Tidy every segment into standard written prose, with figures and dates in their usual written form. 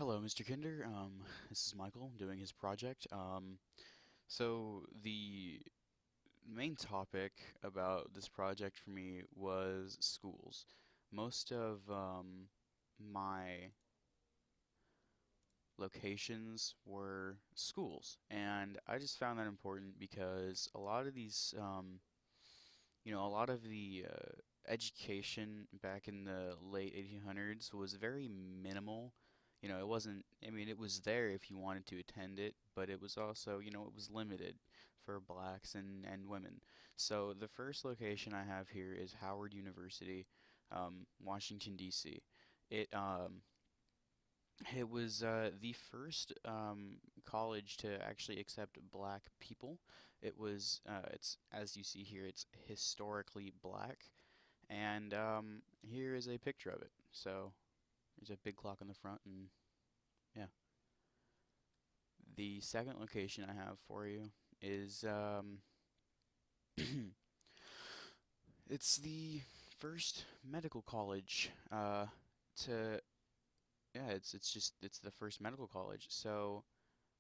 Hello, Mr. Kinder. This is Michael doing his project. So the main topic about this project for me was schools. Most of my locations were schools, and I just found that important because a lot of these, a lot of the education back in the late 1800s was very minimal. It wasn't, I mean, it was there if you wanted to attend it, but it was also, it was limited for blacks and women. So the first location I have here is Howard University, Washington, D.C. It, um, it was the first college to actually accept black people. It's, as you see here, it's historically black. And here is a picture of it. So there's a big clock on the front, and yeah. The second location I have for you is it's the first medical college to yeah, it's the first medical college. So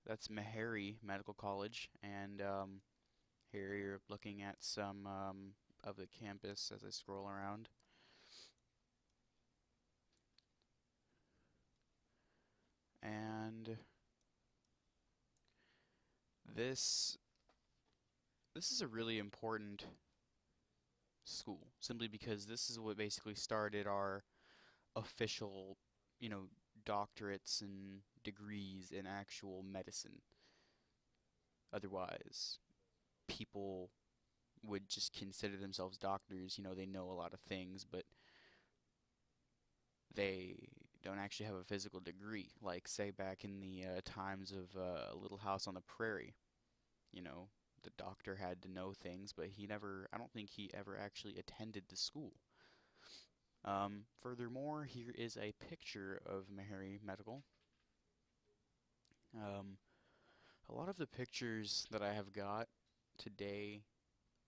that's Meharry Medical College, and here you're looking at some of the campus as I scroll around. And this this is a really important school simply because this is what basically started our official, you know, doctorates and degrees in actual medicine. Otherwise, people would just consider themselves doctors, they know a lot of things, but they don't actually have a physical degree. Like, say, back in the times of Little House on the Prairie, you know, the doctor had to know things, but I don't think he ever actually attended the school. Furthermore, here is a picture of Meharry Medical. Um, a lot of the pictures that I have got today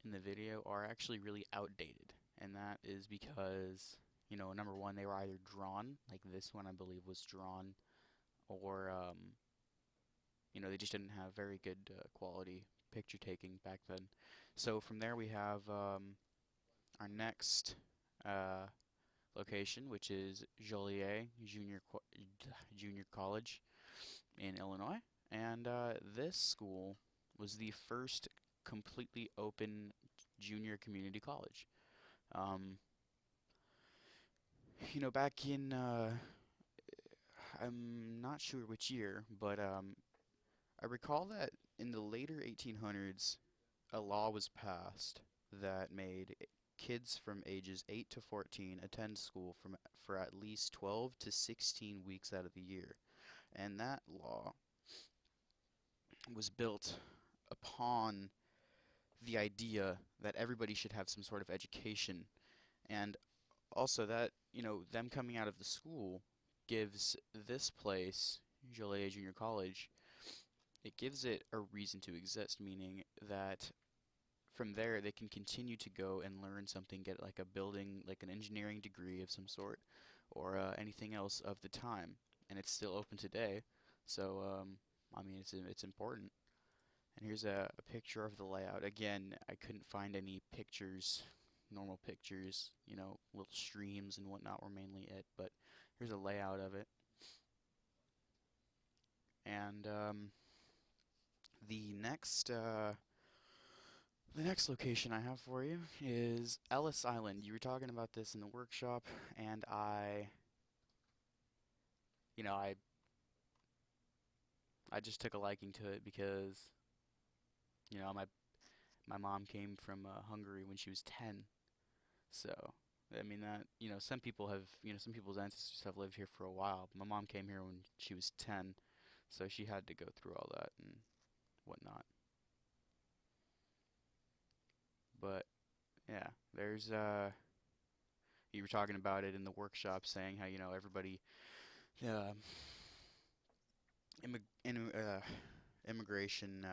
in the video are actually really outdated, and that is because, number one, they were either drawn, like this one I believe was drawn, or they just didn't have very good quality picture taking back then. So from there we have our next uh, location, which is Joliet Junior College in Illinois. And this school was the first completely open junior community college. Um, back in, I'm not sure which year, but I recall that in the later 1800s, a law was passed that made kids from ages 8 to 14 attend school for at least 12 to 16 weeks out of the year. And that law was built upon the idea that everybody should have some sort of education, and also that, them coming out of the school gives this place, Joliet Junior College, it gives it a reason to exist, meaning that from there they can continue to go and learn something, get like a building, like an engineering degree of some sort, or anything else of the time, and it's still open today. So, I mean, it's important. And here's a picture of the layout. Again, I couldn't find any pictures, normal pictures, little streams and whatnot were mainly it, but here's a layout of it. And the next uh, the next location I have for you is Ellis Island. You were talking about this in the workshop, and you know, I I just took a liking to it because, my mom came from Hungary when she was 10. So, I mean that, some people's ancestors have lived here for a while. But my mom came here when she was 10, so she had to go through all that and whatnot. But yeah, you were talking about it in the workshop, saying how, everybody, uh, immigration,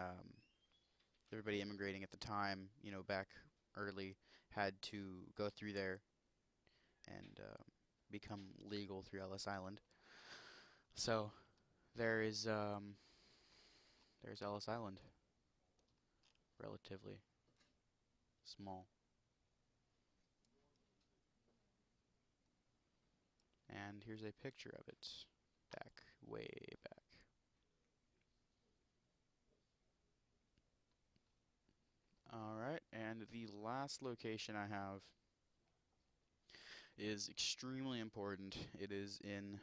everybody immigrating at the time, back early, had to go through there and become legal through Ellis Island. So There is there's Ellis Island, relatively small. And here's a picture of it, back, way back. Alright, and the last location I have is extremely important. It is in,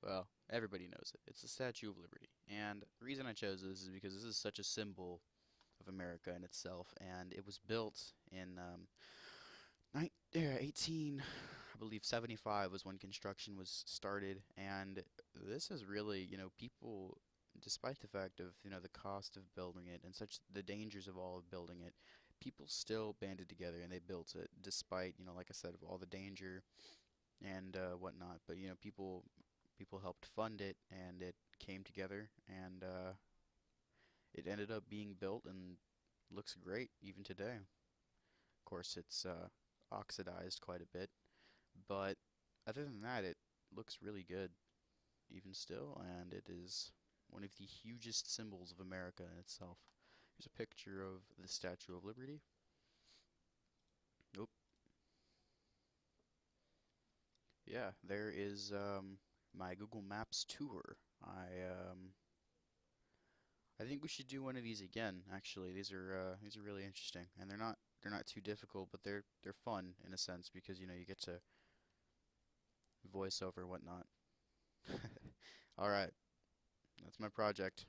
well, everybody knows it. It's the Statue of Liberty. And the reason I chose this is because this is such a symbol of America in itself, and it was built in 18, I believe 75 was when construction was started, and this is really, people, despite the fact of, the cost of building it and such the dangers of all of building it, people still banded together and they built it despite, like I said, of all the danger and whatnot. But, people helped fund it and it came together and it ended up being built and looks great even today. Of course, it's oxidized quite a bit, but other than that, it looks really good even still, and it is one of the hugest symbols of America in itself. Here's a picture of the Statue of Liberty. Oop. Yeah, there is my Google Maps tour. I think we should do one of these again, actually. These are really interesting, and they're not too difficult, but they're fun in a sense because you get to voice over whatnot. All right, that's my project.